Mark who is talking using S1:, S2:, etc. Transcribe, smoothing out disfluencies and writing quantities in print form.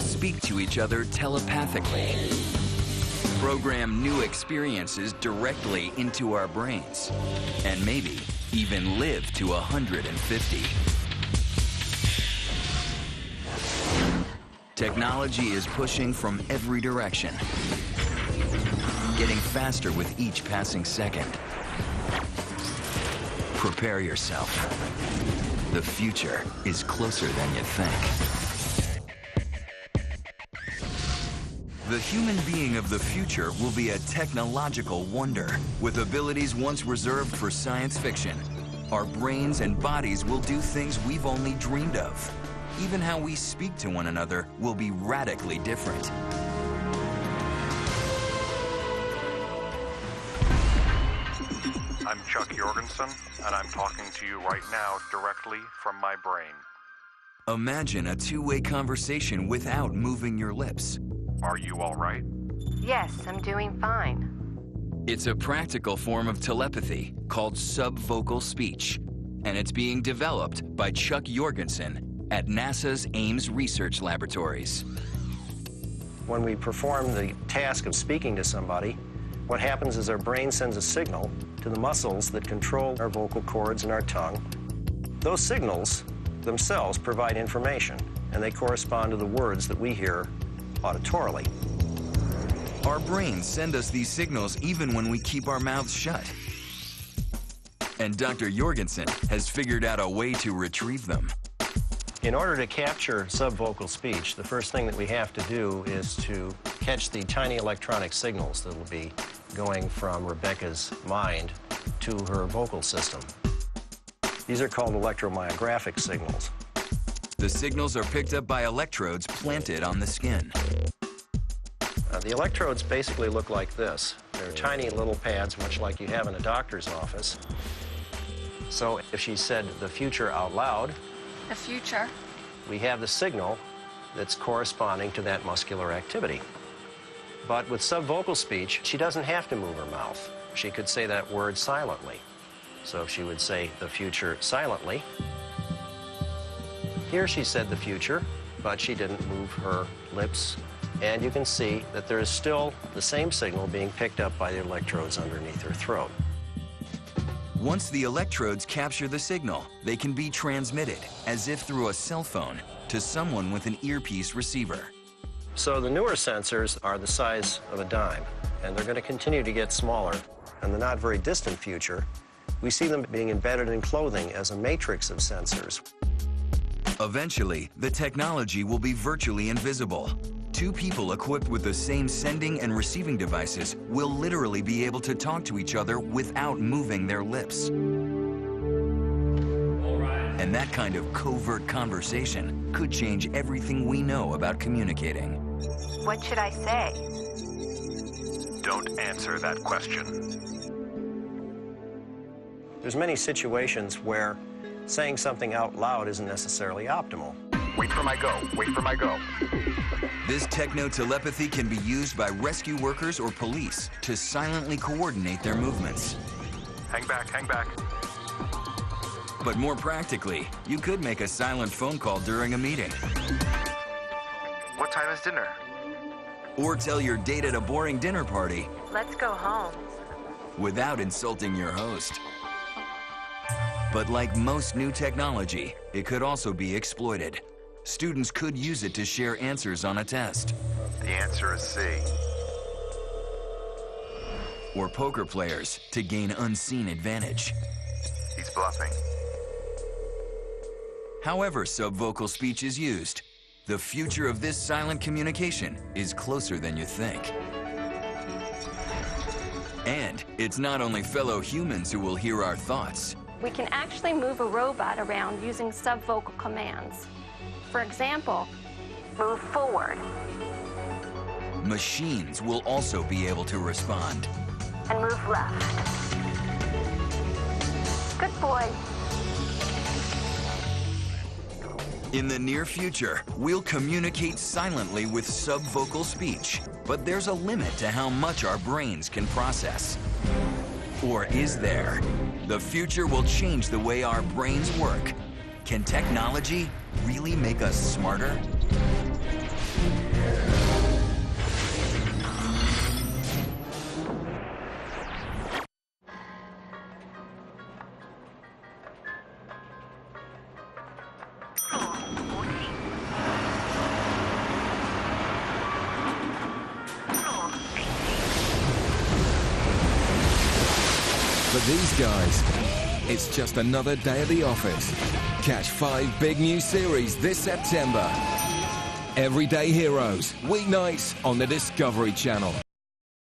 S1: We'll speak to each other telepathically, program new experiences directly into our brains, and maybe even live to 150. Technology is pushing from every direction, getting faster with each passing second. Prepare yourself. The future is closer than you think. The human being of the future will be a technological wonder with abilities once reserved for science fiction. Our brains and bodies will do things we've only dreamed of. Even how we speak to one another will be radically different.
S2: I'm Chuck Jorgensen, and I'm talking to you right now directly from my brain.
S1: Imagine a two-way conversation without moving your lips.
S2: Are you all right?
S3: Yes, I'm doing fine.
S1: It's a practical form of telepathy called subvocal speech, and it's being developed by Chuck Jorgensen at NASA's Ames Research Laboratories.
S4: When we perform the task of speaking to somebody, what happens is our brain sends a signal to the muscles that control our vocal cords and our tongue. Those signals themselves provide information, and they correspond to the words that we hear auditorily.
S1: Our brains send us these signals even when we keep our mouths shut. And Dr. Jorgensen has figured out a way to retrieve them.
S4: In order to capture subvocal speech, the first thing that we have to do is to catch the tiny electronic signals that will be going from Rebecca's mind to her vocal system. These are called electromyographic signals.
S1: The signals are picked up by electrodes planted on the skin.
S4: The electrodes basically look like this. They're tiny little pads, much like you have in a doctor's office. So if she said the future out loud,
S3: The future.
S4: we have the signal that's corresponding to that muscular activity. But with subvocal speech, she doesn't have to move her mouth. She could say that word silently. So if she would say the future silently, here she said the future, but she didn't move her lips. And you can see that there is still the same signal being picked up by the electrodes underneath her throat.
S1: Once the electrodes capture the signal, they can be transmitted, as if through a cell phone, to someone with an earpiece receiver.
S4: So the newer sensors are the size of a dime, and they're going to continue to get smaller. In the not very distant future, we see them being embedded in clothing as a matrix of sensors.
S1: Eventually, the technology will be virtually invisible. Two people equipped with the same sending and receiving devices will literally be able to talk to each other without moving their lips. And that kind of covert conversation could change everything we know about communicating.
S3: What should I say?
S2: Don't answer that question.
S4: There's many situations where saying something out loud isn't necessarily optimal.
S2: Wait for my go. Wait for my go.
S1: This techno-telepathy can be used by rescue workers or police to silently coordinate their movements.
S2: Hang back, hang back.
S1: But more practically, you could make a silent phone call during a meeting.
S2: What time is dinner?
S1: Or tell your date at a boring dinner party
S3: Let's go home.
S1: without insulting your host. But like most new technology, it could also be exploited. Students could use it to share answers on a test.
S2: The answer is C.
S1: Or poker players to gain unseen advantage.
S2: He's bluffing.
S1: However subvocal speech is used, the future of this silent communication is closer than you think. And it's not only fellow humans who will hear our thoughts.
S5: We can actually move a robot around using subvocal commands. For example,
S3: Move forward
S1: Machines will also be able to respond.
S3: and move left. Good boy.
S1: In the near future, we'll communicate silently with subvocal speech, but there's a limit to how much our brains can process. Or is there? The future will change the way our brains work. Can technology really make us smarter?
S6: For these guys, it's just another day at the office. Catch 5 big new series this September. Everyday Heroes, weeknights on the Discovery Channel.